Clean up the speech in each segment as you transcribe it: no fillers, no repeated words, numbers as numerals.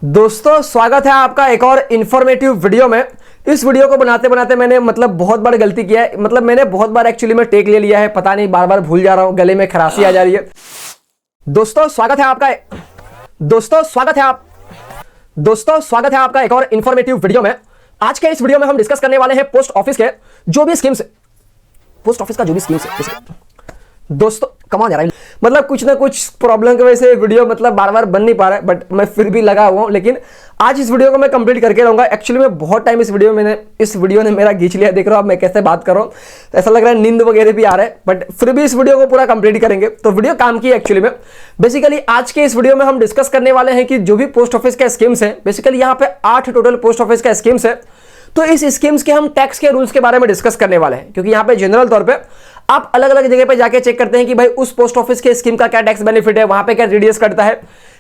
दोस्तों स्वागत है आपका एक और इन्फॉर्मेटिव वीडियो में। इस वीडियो को बनाते बनाते मैंने बहुत बार गलती किया है। मैंने बहुत बार एक्चुअली में टेक ले लिया है, पता नहीं बार बार भूल जा रहा हूं, गले में खराशी आ जा रही है। दोस्तों स्वागत है आपका एक और इन्फॉर्मेटिव वीडियो में। आज के इस वीडियो में हम डिस्कस करने वाले हैं पोस्ट ऑफिस का जो भी स्कीम्स है। दोस्तों कमाल यार, कुछ ना कुछ प्रॉब्लम की वजह से वीडियो बार बार बन नहीं पा रहा है, बट मैं फिर भी लगा हुआ हूं। लेकिन आज इस वीडियो को मैं कंप्लीट करके रहूंगा। एक्चुअली में बहुत टाइम इस वीडियो ने मेरा खींच लिया। देख रहा हूं मैं कैसे बात कर रहा हूं, ऐसा लग रहा है नींद वगैरह भी आ रहा है, बट फिर भी इस वीडियो को पूरा कंप्लीट करेंगे। तो वीडियो काम की एक्चुअली में बेसिकली आज के इस वीडियो में हम डिस्कस करने वाले हैं कि जो भी पोस्ट ऑफिस का स्कीम्स है, बेसिकली यहाँ पे 8 टोटल पोस्ट ऑफिस का स्कीम्स है। तो इस स्कीम्स के हम टैक्स के रूल्स के बारे में डिस्कस करने वाले हैं, क्योंकि यहाँ पे जनरल तौर पे आप अलग अलग जगह पे जाके चेक करते हैं कि भाई उस पोस्ट ऑफिस के स्कीम का क्या टैक्स बेनिफिट है, वहां पे क्या टीडीएस कटता है,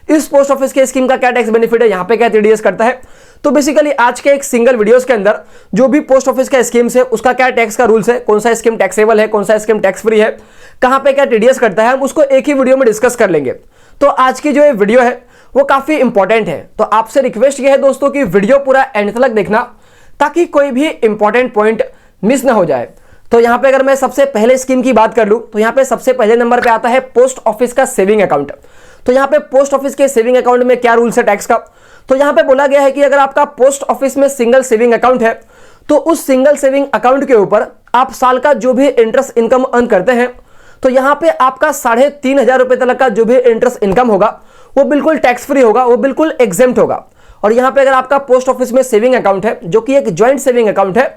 इस पोस्ट ऑफिस के स्कीम का क्या टैक्स बेनिफिट है, यहाँ पे क्या टीडीएस कटता है। तो बेसिकली आज के एक सिंगल वीडियोस के अंदर जो भी पोस्ट ऑफिस का स्कीम्स है उसका क्या टैक्स का रूल्स है, कौन सा स्कीम टैक्सेबल है, कौन सा स्कीम टैक्स फ्री है, कहां पे क्या टीडीएस कटता है, हम उसको एक ही वीडियो में डिस्कस कर लेंगे। तो आज की जो ये वीडियो है वो काफी इंपॉर्टेंट है। तो आपसे रिक्वेस्ट ये है दोस्तों कि वीडियो पूरा एंड तक देखना, ताकि कोई भी इंपॉर्टेंट पॉइंट मिस ना हो जाए। तो यहां पे अगर मैं सबसे पहले स्कीम की बात कर लूं तो यहां पे सबसे पहले नंबर पे आता है पोस्ट ऑफिस का सेविंग अकाउंट। तो यहां पे पोस्ट ऑफिस के सेविंग अकाउंट में क्या रूल्स है टैक्स का। तो यहां पे बोला गया है कि अगर आपका पोस्ट ऑफिस में सिंगल सेविंग अकाउंट है तो उस सिंगल सेविंग अकाउंट के ऊपर आप साल का जो भी इंटरेस्ट इनकम अर्न करते हैं, तो यहां पे आपका 3,500 रुपए तक का जो भी इंटरेस्ट इनकम होगा वो बिल्कुल टैक्स फ्री होगा, वो बिल्कुल एग्जेम्प्ट होगा। और यहां पे अगर आपका पोस्ट ऑफिस में सेविंग अकाउंट है जो कि एक ज्वाइंट सेविंग अकाउंट है,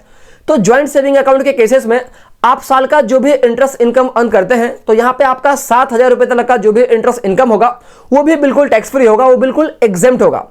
तो ज्वाइंट सेविंग अकाउंट के केसेस में आप साल का जो भी इंटरेस्ट इनकम अर्न करते हैं तो यहां पे आपका 7,000 रुपए तक का जो भी इंटरेस्ट इनकम होगा वो भी बिल्कुल टैक्स फ्री होगा, वो बिल्कुल एग्जेम्प्ट होगा।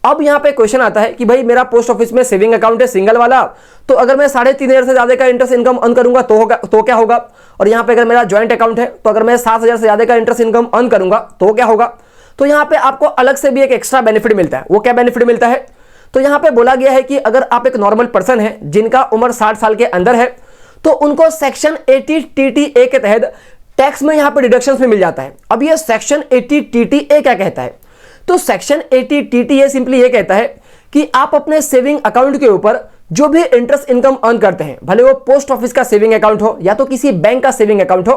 अब यहां पे क्वेश्चन आता है कि भाई मेरा पोस्ट ऑफिस में सेविंग अकाउंट है सिंगल वाला, तो अगर मैं 3,500 से ज्यादा का इंटरेस्ट इनकम अर्न करूंगा तो क्या होगा। और यहां पे अगर मेरा ज्वाइंट अकाउंट है तो अगर मैं 7,000 से ज्यादा का इंटरेस्ट इनकम अर्न करूंगा तो क्या होगा। तो यहां पे आपको अलग से भी एक एक्स्ट्रा बेनिफिट मिलता है। वो क्या बेनिफिट मिलता है, तो यहां पे बोला गया है कि अगर आप एक नॉर्मल पर्सन है जिनका उम्र 60 साल के अंदर है तो उनको सेक्शन 80 TTA के तहत टैक्स में यहां पे डिडक्शंस में मिल जाता है। अब ये सेक्शन 80 TTA क्या कहता है, तो सेक्शन 80 TTA सिंपली ये कहता है कि आप अपने सेविंग अकाउंट के ऊपर जो भी इंटरेस्ट इनकम अर्न करते हैं, भले वो पोस्ट ऑफिस का सेविंग अकाउंट हो या तो किसी बैंक का सेविंग अकाउंट हो,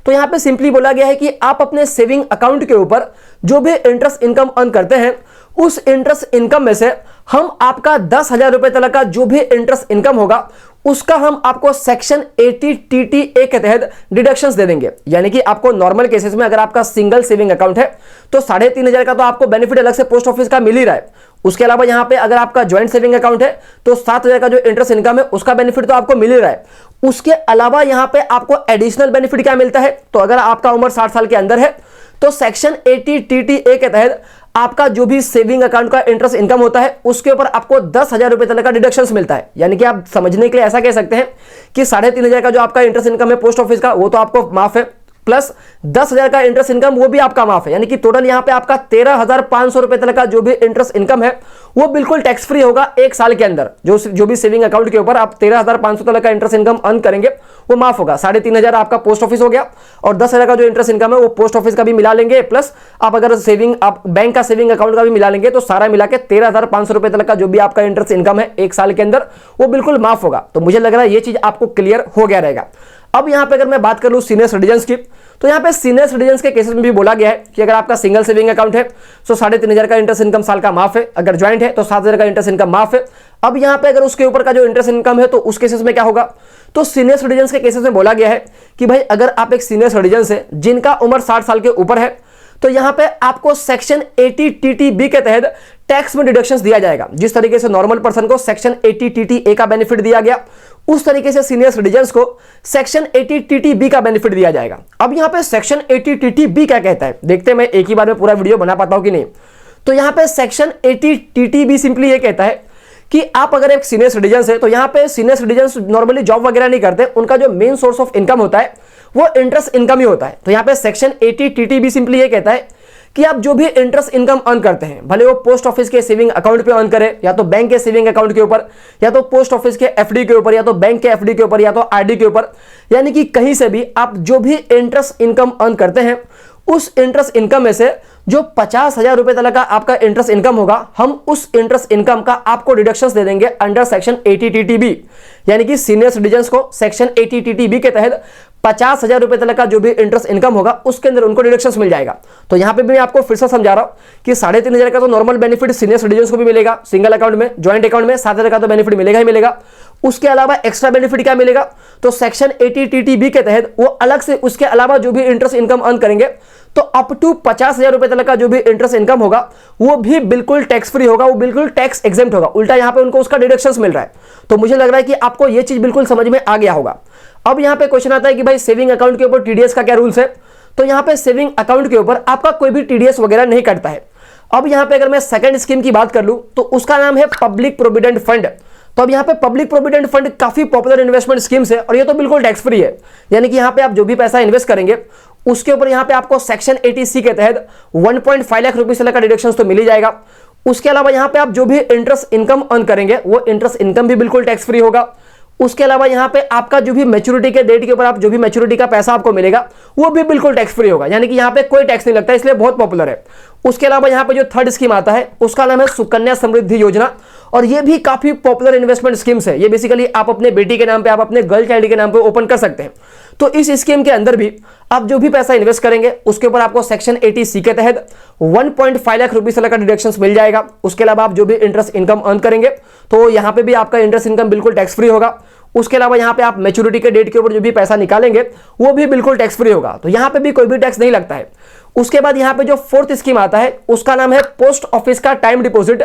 तो यहां पे सिंपली बोला गया है कि आप अपने सेविंग अकाउंट के ऊपर जो भी इंटरेस्ट इनकम अर्न करते हैं उस इंटरेस्ट इनकम में से हम आपका 10,000 रुपए तक का जो भी इंटरेस्ट इनकम होगा उसका हम आपको सेक्शन 80 TTA के तहत डिडक्शंस दे देंगे। यानी कि आपको नॉर्मल केसेस में अगर आपका सिंगल सेविंग अकाउंट है तो 3,500 का तो आपको बेनिफिट अलग से पोस्ट ऑफिस का मिल ही रहा है। उसके अलावा यहां पे अगर आपका ज्वाइंट सेविंग अकाउंट है तो 7,000 का जो इंटरेस्ट इनकम है उसका बेनिफिट तो आपको मिल ही रहा है। उसके अलावा यहां पे आपको एडिशनल बेनिफिट क्या मिलता है, तो अगर आपका उम्र 60 साल के अंदर है तो सेक्शन 80 TTA के तहत आपका जो भी सेविंग अकाउंट का इंटरेस्ट इनकम होता है उसके ऊपर आपको 10,000 रुपए तक का डिडक्शंस मिलता है। यानी कि आप समझने के लिए ऐसा कह सकते हैं कि 3,500 का जो आपका इंटरेस्ट इनकम है पोस्ट ऑफिस का वो तो आपको माफ है, प्लस 10,000 का इंटरेस्ट इनकम वो भी आपका माफ है। यानी कि टोटल यहां पे आपका 13,500 रुपए तक का जो भी इंटरेस्ट इनकम है वो बिल्कुल टैक्स फ्री होगा एक साल के अंदर। जो भी सेविंग अकाउंट के ऊपर आप 13,500 तक का इंटरेस्ट इनकम अर्न करेंगे वो माफ होगा। 3,500 आपका पोस्ट ऑफिस हो गया और 10,000 का जो इंटरेस्ट इनकम है वो पोस्ट ऑफिस का भी मिला लेंगे, प्लस आप अगर आप बैंक का सेविंग अकाउंट का भी मिला लेंगे तो सारा मिला के 13,500 रुपए तक का जो भी आपका इंटरेस्ट इनकम है एक साल के अंदर वो बिल्कुल माफ होगा। तो मुझे लग रहा है ये चीज आपको क्लियर हो गया रहेगा। अब यहां पे अगर मैं बात कर लूं सीनियर सिटीजन्स की, तो यहां पे सीनियर सिटीजन्स के केसेस में भी बोला गया है कि अगर आपका सिंगल सेविंग अकाउंट है तो 3,500 का इंटरेस्ट इनकम साल का माफ है, अगर ज्वाइंट है तो 7,000 का इंटरेस्ट इनकम माफ है। अब यहां पे अगर उसके ऊपर का जो इंटरेस्ट इनकम है तो उस केसेस में क्या होगा, तो सीनियर सिटीजन्स के केसेस में बोला गया है कि भाई अगर आप एक सीनियर सिटीजन है जिनका उम्र 60 साल के ऊपर है तो यहां पे आपको सेक्शन 80 TTB के तहत टैक्स में डिडक्शंस दिया जाएगा। जिस तरीके से नॉर्मल पर्सन को सेक्शन 80 TTA का बेनिफिट दिया गया उस तरीके से सीनियर सिटीजन्स को सेक्शन 80 TTB का बेनिफिट दिया जाएगा। अब यहां पे सेक्शन 80 TTB क्या कहता है, देखते हैं मैं एक ही बार में पूरा वीडियो बना पाता हूं कि नहीं। तो यहां पे सेक्शन 80 TTB सिंपली ये कहता है कि आप अगर एक सीनियर सिटीजन है तो यहां पे सीनियर सिटीजन नॉर्मली जॉब वगैरह नहीं करते, उनका जो मेन सोर्स ऑफ इनकम होता है वो इंटरेस्ट इनकम ही होता है। तो यहां पे सेक्शन 80 TTB सिंपली ये कहता है कि आप जो भी इंटरेस्ट इनकम अर्न करते हैं, भले वो पोस्ट ऑफिस के सेविंग अकाउंट पे अर्न करें या तो बैंक के सेविंग अकाउंट के ऊपर या तो पोस्ट ऑफिस के एफडी के ऊपर या तो बैंक के एफडी के ऊपर या तो आरडी के ऊपर, यानी कि कहीं से भी आप जो भी इंटरेस्ट इनकम अर्न करते हैं उस इंटरेस्ट इनकम में से जो 50,000 रुपए तक का आपका इंटरेस्ट इनकम होगा, हम उस इंटरेस्ट इनकम का आपको डिडक्शंस दे देंगे अंडर सेक्शन 80TTB, यानी कि सीनियर सिटीजन्स को सेक्शन 80TTB के तहत 50,000 रुपए तक का जो भी इंटरेस्ट इनकम होगा उसके अंदर उनको डिडक्शंस मिल जाएगा। तो यहां पे भी मैं आपको फिर से समझा रहा हूं कि 3,500 का तो नॉर्मल बेनिफिट सीनियर सिटीजन्स को भी मिलेगा, सिंगल अकाउंट में, ज्वाइंट अकाउंट में 7,000 का तो बेनिफिट मिलेगा ही मिलेगा। उसके अलावा एक्स्ट्रा बेनिफिट क्या मिलेगा, तो सेक्शन 80TTB के तहत वो अलग से उसके अलावा जो भी इंटरेस्ट इनकम अर्न करेंगे तो अप टू 50,000 रुपए तक का जो भी इंटरेस्ट इनकम होगा वो भी बिल्कुल टैक्स फ्री होगा, वो बिल्कुल टैक्स एग्जेम्प्ट होगा। उल्टा यहां पे उनको उसका डिडक्शंस मिल रहा है। तो मुझे लग रहा है कि आपको ये चीज बिल्कुल समझ में आ गया होगा। अब यहां पे क्वेश्चन आता है कि भाई सेविंग अकाउंट के ऊपर टीडीएस का क्या रूल्स है। तो यहां पे सेविंग अकाउंट के ऊपर आपका कोई भी टीडीएस वगैरह नहीं कटता है। अब यहां पे अगर मैं सेकंड स्कीम की बात कर लूं तो उसका नाम है पब्लिक प्रोविडेंट फंड। तो अब यहाँ पे पब्लिक प्रोविडेंट फंड काफी पॉपुलर इन्वेस्टमेंट स्कीम्स है और ये तो बिल्कुल टैक्स फ्री है, यानी कि यहाँ पे आप जो भी पैसा इन्वेस्ट करेंगे उसके ऊपर यहाँ पे आपको सेक्शन 80C के तहत 1.5 लाख रुपए से का डिडक्शन तो मिल ही जाएगा। उसके अलावा यहाँ पे आप जो भी इंटरेस्ट इनकम अर्न करेंगे वो इंटरेस्ट इनकम भी बिल्कुल टैक्स फ्री होगा। उसके अलावा यहाँ पे आपका जो भी मैच्योरिटी के डेट के ऊपर आप जो भी मैच्योरिटी का पैसा आपको मिलेगा वो भी बिल्कुल टैक्स फ्री होगा, यानी कि यहाँ पे कोई टैक्स नहीं लगता, इसलिए बहुत पॉपुलर है। उसके अलावा यहाँ पे जो थर्ड स्कीम आता है उसका नाम है सुकन्या समृद्धि योजना और ये भी काफी पॉपुलर इन्वेस्टमेंट स्कीम्स है। ये बेसिकली आप अपने बेटी के नाम पे, आप अपने गर्ल चाइल्ड के नाम पे ओपन कर सकते हैं। तो इस स्कीम के अंदर भी आप जो भी पैसा इन्वेस्ट करेंगे उसके ऊपर आपको सेक्शन 80C के तहत 1.5 लाख रुपए से का डिडक्शन मिल जाएगा। उसके अलावा आप जो भी इंटरेस्ट इनकम अर्न करेंगे तो यहाँ पे भी आपका इंटरेस्ट इनकम बिल्कुल टैक्स फ्री होगा। उसके अलावा यहाँ पे आप मैच्योरिटी के डेट के ऊपर जो भी पैसा निकालेंगे वो भी बिल्कुल टैक्स फ्री होगा, तो यहाँ पे भी कोई भी टैक्स नहीं लगता है। उसके बाद यहाँ पे जो फोर्थ स्कीम आता है उसका नाम है पोस्ट ऑफिस का टाइम डिपॉजिट,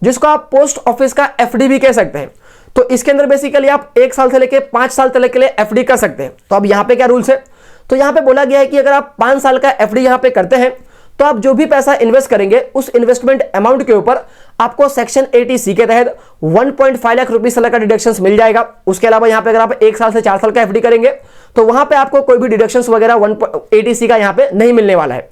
जिसको आप पोस्ट ऑफिस का एफडी भी कह सकते हैं। तो इसके अंदर बेसिकली आप 1 साल से लेकर 5 साल तक के लिए एफडी कर सकते हैं। तो अब यहाँ पे क्या रूल्स है, तो यहाँ पे बोला गया है कि अगर आप 5 साल का एफडी यहाँ पे करते हैं तो आप जो भी पैसा इन्वेस्ट करेंगे उस इन्वेस्टमेंट अमाउंट के ऊपर आपको सेक्शन 80C के तहत 1.5 लाख रुपए से का डिडक्शन मिल जाएगा। उसके अलावा यहाँ पे अगर आप 1 साल से 4 साल का एफडी करेंगे तो वहां पे आपको कोई भी डिडक्शन वगैरह 80C का यहाँ पे नहीं मिलने वाला है।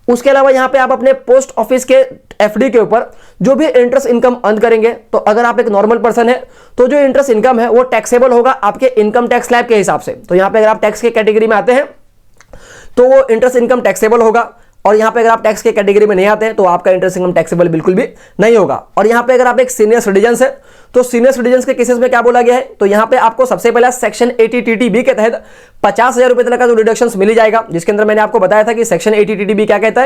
उसके अलावा यहाँ पे आप अपने पोस्ट ऑफिस के एफडी के ऊपर जो भी इंटरेस्ट इनकम अर्न करेंगे, तो अगर आप एक नॉर्मल पर्सन है तो जो इंटरेस्ट इनकम है वो टैक्सेबल होगा आपके इनकम टैक्स स्लैब के हिसाब से। तो यहाँ पे अगर आप टैक्स के कैटेगरी में आते हैं तो वो इंटरेस्ट इनकम टैक्सेबल होगा, और यहाँ पे अगर आप टैक्स के कैटेगरी में नहीं आते हैं तो आपका इंटरेस्ट इनकम टैक्सेबल बिल्कुल भी नहीं होगा। और यहाँ पे अगर आप एक सीनियर सिटीजन है तो सीनियर सिटीजन के केसेस में क्या बोला गया है, तो यहाँ पे आपको सबसे पहला सेक्शन 80TTB के तहत 50,000 रुपए तक का जो डिडक्शन मिल जाएगा, जिसके अंदर मैंने आपको बताया था कि सेक्शन 80TTB क्या कहता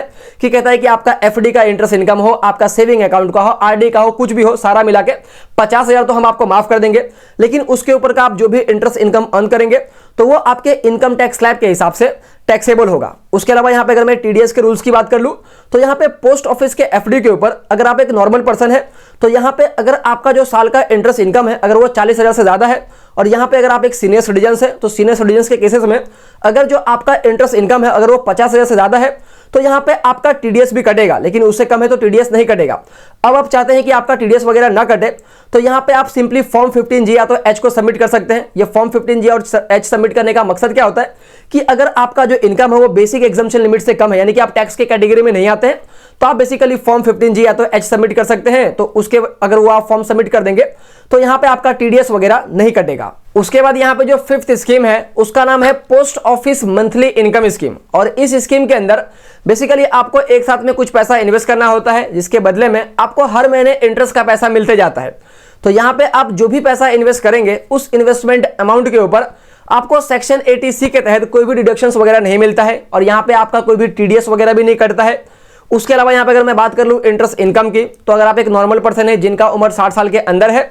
है कि आपका एफडी का इंटरेस्ट इनकम हो, आपका सेविंग अकाउंट का हो, आरडी का हो, कुछ भी हो, सारा मिला के 50,000 तो हम आपको माफ कर देंगे, लेकिन उसके ऊपर का आप जो भी इंटरेस्ट इनकम अर्न करेंगे तो वो आपके इनकम टैक्स स्लैब के हिसाब से टैक्सेबल होगा। उसके अलावा यहाँ पे अगर मैं टीडीएस के रूल्स की बात कर लूं तो यहाँ पे पोस्ट ऑफिस के एफडी के ऊपर अगर आप एक नॉर्मल पर्सन है तो यहाँ पे अगर आपका जो साल का इंटरेस्ट इनकम है अगर वो 40,000 से ज्यादा है, और यहाँ पे अगर आप एक सीनियर सिटीजन है तो सीनियर सिटीजन के केसेस में अगर जो आपका इंटरेस्ट इनकम है अगर वो 50,000 से ज्यादा है तो यहाँ पे आपका टीडीएस भी कटेगा, लेकिन उससे कम है तो टीडीएस नहीं कटेगा। अब आप चाहते हैं कि आपका टीडीएस वगैरह ना कटे तो यहाँ पे आप सिंपली फॉर्म 15G या तो H को सबमिट कर सकते हैं। ये फॉर्म 15G और H सबमिट करने का मकसद क्या होता है कि अगर आपका जो इनकम है वो बेसिक एग्जम्पशन लिमिट से कम है, यानी कि आप टैक्स के कैटेगरी में नहीं आते हैं, तो आप बेसिकली फॉर्म 15G या तो H सबमिट कर सकते हैं। तो उसके अगर वो आप फॉर्म सबमिट कर देंगे तो यहाँ पे आपका टीडीएस वगैरह नहीं कटेगा। उसके बाद यहाँ पे जो फिफ्थ स्कीम है उसका नाम है post office monthly income scheme, और इस स्कीम के अंदर बेसिकली आपको एक साथ में कुछ पैसा इन्वेस्ट करना होता है, जिसके बदले में आपको हर महीने इंटरेस्ट का पैसा मिलते जाता है। तो यहाँ पे आप जो भी पैसा इन्वेस्ट करेंगे उस इन्वेस्टमेंट अमाउंट के ऊपर आपको सेक्शन 80C के तहत कोई भी डिडक्शंस वगैरह नहीं मिलता है, और यहाँ पे आपका कोई भी टीडीएस वगैरह भी नहीं कटता है। उसके अलावा यहाँ पे अगर मैं बात कर लूँ इंटरेस्ट इनकम की, तो अगर आप एक नॉर्मल पर्सन है जिनका उम्र 60 साल के अंदर है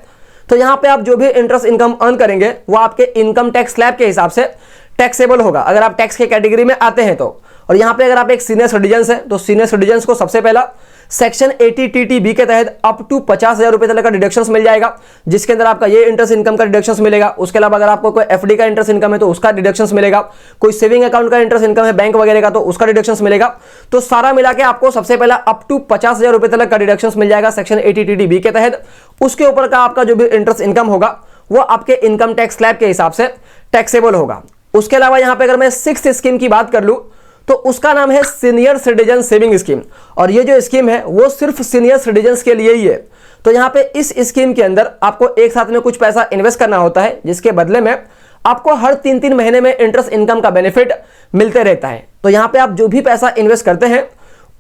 तो यहाँ पे आप जो भी इंटरेस्ट इनकम अर्न करेंगे वो आपके इनकम टैक्स स्लैब के हिसाब से टैक्सेबल होगा अगर आप टैक्स के कैटेगरी में आते हैं तो। और यहाँ पे अगर आप एक सीनियर सिटीजन है तो सीनियर सिटीजन को सबसे पहला सेक्शन 80TTB के तहत अप टू 50,000 रुपए तक का डिडक्शन मिल जाएगा, जिसके अंदर आपका ये इंटरेस्ट इनकम का डिडक्शन मिलेगा। उसके अलावा अगर आपको कोई एफडी का इंटरेस्ट इनकम है तो उसका डिडक्शन मिलेगा, कोई सेविंग अकाउंट का इंटरेस्ट इनकम है बैंक वगैरह का तो उसका डिडक्शन मिलेगा। तो सारा मिला के आपको सबसे पहला अप टू 50,000 रुपए तक का डिडक्शन मिल जाएगा सेक्शन 80TTB के तहत। उसके ऊपर का आपका जो भी इंटरेस्ट इनकम होगा वो आपके इनकम टैक्स स्लैब के हिसाब से टैक्सेबल होगा। उसके अलावा यहाँ पे अगर मैं सिक्स्थ स्कीम की बात कर लूं तो उसका नाम है सीनियर सिटीजन सेविंग स्कीम, और ये जो स्कीम है वो सिर्फ सीनियर सिटीजन्स के लिए ही है। तो यहाँ पे इस स्कीम के अंदर आपको एक साथ में कुछ पैसा इन्वेस्ट करना होता है, जिसके बदले में आपको हर 3-3 महीने में इंटरेस्ट इनकम का बेनिफिट मिलते रहता है। तो यहाँ पे आप जो भी पैसा इन्वेस्ट करते हैं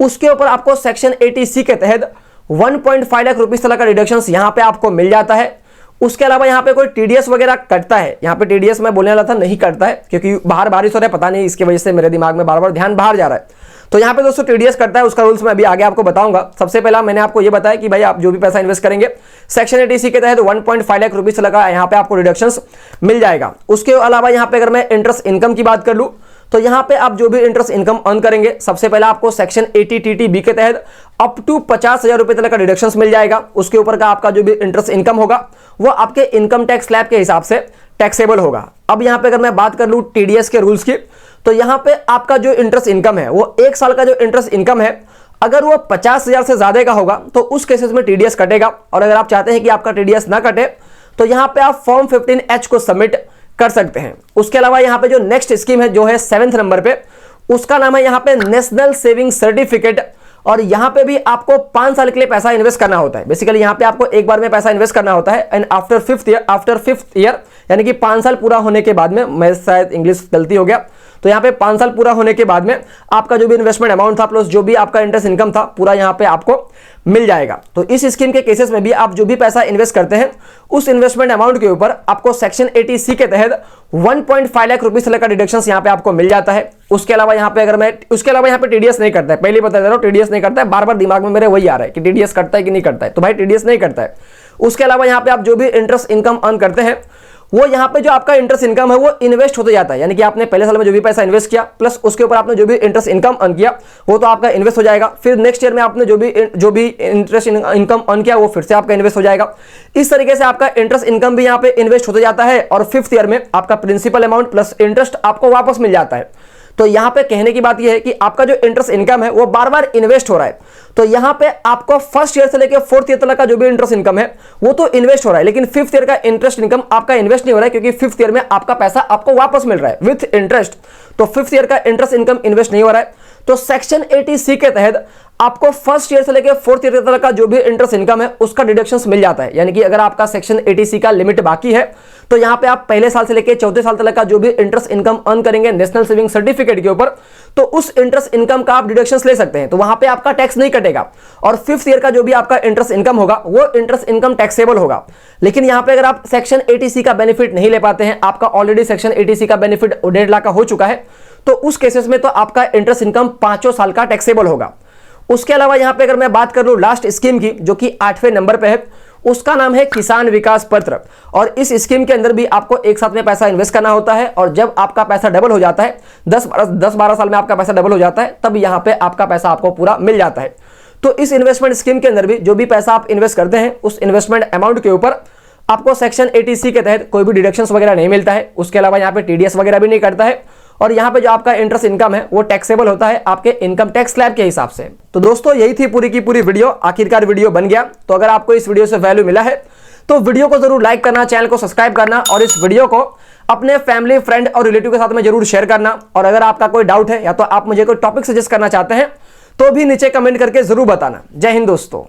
उसके ऊपर आपको सेक्शन 80C के तहत 1.5 लाख रुपीस तक का डिडक्शन यहां पे आपको मिल जाता है। उसके अलावा यहाँ पे कोई टीडीएस वगैरह कटता है, यहाँ पे टीडीएस मैं बोलने वाला था नहीं कटता है, क्योंकि बाहर बारिश हो रहा है, पता नहीं इसकी वजह से मेरे दिमाग में बार बार ध्यान बाहर जा रहा है। तो यहाँ पे दोस्तों टीडीएस कटता है, उसका रूल्स मैं अभी आगे आपको बताऊंगा। सबसे पहला मैंने आपको ये बताया कि भाई आप जो भी पैसा इन्वेस्ट करेंगे सेक्शन 80C के तहत 1.5 लाख रुपीस लगा यहाँ पे आपको डिडक्शंस मिल जाएगा। उसके अलावा यहाँ पे अगर मैं इंटरेस्ट इनकम की बात कर लूँ तो यहाँ पे आप जो भी इंटरेस्ट इनकम अर्न करेंगे, सबसे पहले आपको सेक्शन 80TTB के तहत अप टू 50,000 रुपए तक का डिडक्शंस मिल जाएगा। उसके ऊपर का आपका जो भी इंटरेस्ट इनकम होगा वो आपके इनकम टैक्स स्लैब के हिसाब से टैक्सेबल होगा। अब यहाँ पे अगर मैं बात कर लूँ टीडीएस के रूल्स की, तो यहाँ पे आपका जो इंटरेस्ट इनकम है वो 1 साल का जो इंटरेस्ट इनकम है अगर वो 50,000 से ज्यादा का होगा तो उस केसेस में टीडीएस कटेगा। और अगर आप चाहते हैं कि आपका टीडीएस ना कटे तो यहाँ पे आप फॉर्म 15H को सबमिट कर सकते हैं। उसके अलावा यहाँ पे जो नेक्स्ट स्कीम है जो है 7th नंबर पे, उसका नाम है यहाँ पे नेशनल सेविंग सर्टिफिकेट, और यहाँ पे भी आपको 5 साल के लिए पैसा इन्वेस्ट करना होता है। बेसिकली यहाँ पे आपको एक बार में पैसा इन्वेस्ट करना होता है एंड आफ्टर फिफ्थ ईयर यानी कि 5 साल पूरा होने के बाद में, मैं शायद इंग्लिश गलती हो गया, तो यहाँ पे 5 साल पूरा होने के बाद में आपका जो भी इन्वेस्टमेंट अमाउंट था प्लस जो भी आपका इंटरेस्ट इनकम था पूरा यहाँ पे आपको मिल जाएगा। तो इस स्कीम के केसेस में भी आप जो भी पैसा इन्वेस्ट करते हैं उस इन्वेस्टमेंट अमाउंट के ऊपर आपको सेक्शन 80C के तहत 1.5 लाख रुपीस तक का डिडक्शन यहाँ पे आपको मिल जाता है। उसके अलावा यहाँ पे टीडीएस नहीं करता है, पहले बता दे रहा हूँ टीडीएस नहीं करता है, बार बार दिमाग में मेरे वही आ रहा है कि टीडीएस करता है कि नहीं करता है, तो भाई टीडीएस नहीं करता है। उसके अलावा यहाँ पे आप जो भी इंटरेस्ट इनकम अर्न करते हैं वो यहाँ पे जो आपका इंटरेस्ट इनकम है वो इन्वेस्ट होते जाता है, यानी कि आपने पहले साल में जो भी पैसा इन्वेस्ट किया प्लस उसके ऊपर आपने जो भी इंटरेस्ट इनकम अर्न किया वो तो आपका इन्वेस्ट हो जाएगा। फिर नेक्स्ट ईयर में आपने जो भी इंटरेस्ट इनकम अर्न किया वो फिर से आपका इन्वेस्ट हो जाएगा। इस तरीके से आपका इंटरेस्ट इनकम भी यहाँ पे इन्वेस्ट होते जाता है और 5th ईयर में आपका प्रिंसिपल अमाउंट प्लस इंटरेस्ट आपको वापस मिल जाता है। तो यहाँ पे कहने की बात यह है कि आपका जो इंटरेस्ट इनकम है वो बार बार इन्वेस्ट हो रहा है। तो यहाँ पे आपको 1st ईयर से लेकर 4th ईयर तक का जो भी इंटरेस्ट इनकम है वो तो इन्वेस्ट हो रहा है, लेकिन 5th ईयर का इंटरेस्ट इनकम आपका इन्वेस्ट नहीं हो रहा है, क्योंकि 5th ईयर में आपका पैसा आपको वापस मिल रहा है विथ इंटरेस्ट। तो 5th ईयर का इंटरेस्ट इनकम इन्वेस्ट नहीं हो रहा है। तो सेक्शन 80C के तहत आपको 1st ईयर से लेकर 4th ईयर तक का जो भी इंटरेस्ट इनकम है उसका डिडक्शंस मिल जाता है। यानी कि अगर आपका सेक्शन 80C का लिमिट बाकी है तो यहाँ पे आप पहले साल से लेकर 4थे साल तक का जो भी इंटरेस्ट इनकम अर्न करेंगे नेशनल सेविंग सर्टिफिकेट के ऊपर, तो उस इंटरेस्ट इनकम का आप डिडक्शंस ले सकते हैं, तो वहां पे आपका टैक्स नहीं कटेगा। और 5th ईयर का जो भी आपका इंटरेस्ट इनकम होगा वो इंटरेस्ट इनकम टैक्सेबल होगा। लेकिन यहाँ पे अगर आप सेक्शन 80C का बेनिफिट नहीं ले पाते हैं, आपका ऑलरेडी सेक्शन 80C का बेनिफिट 1.5 लाख का हो चुका है, तो उस केसेस में तो आपका इंटरेस्ट इनकम 5 साल का टैक्सेबल होगा। उसके अलावा यहाँ पे अगर मैं बात कर लूँ लास्ट स्कीम की जो कि 8वें नंबर पे है, उसका नाम है किसान विकास पत्र। और इस स्कीम के अंदर भी आपको एक साथ में पैसा इन्वेस्ट करना होता है, और जब आपका पैसा डबल हो जाता है 10-12 साल में आपका पैसा डबल हो जाता है तब यहाँ पे आपका पैसा आपको पूरा मिल जाता है। तो इस इन्वेस्टमेंट स्कीम के अंदर भी जो भी पैसा आप इन्वेस्ट करते हैं उस इन्वेस्टमेंट अमाउंट के ऊपर आपको सेक्शन 80C के तहत कोई भी डिडक्शंस वगैरह नहीं मिलता है। उसके अलावा यहाँ पे टीडीएस वगैरह भी नहीं करता है, और यहाँ पे जो आपका इंटरेस्ट इनकम है वो टैक्सेबल होता है आपके इनकम टैक्स स्लैब के हिसाब से। तो दोस्तों यही थी पूरी की पूरी वीडियो, आखिरकार वीडियो बन गया। तो अगर आपको इस वीडियो से वैल्यू मिला है तो वीडियो को जरूर लाइक करना, चैनल को सब्सक्राइब करना, और इस वीडियो को अपने फैमिली, फ्रेंड और रिलेटिव के साथ में जरूर शेयर करना। और अगर आपका कोई डाउट है या तो आप मुझे कोई टॉपिक सजेस्ट करना चाहते हैं तो भी नीचे कमेंट करके जरूर बताना। जय हिंद दोस्तों।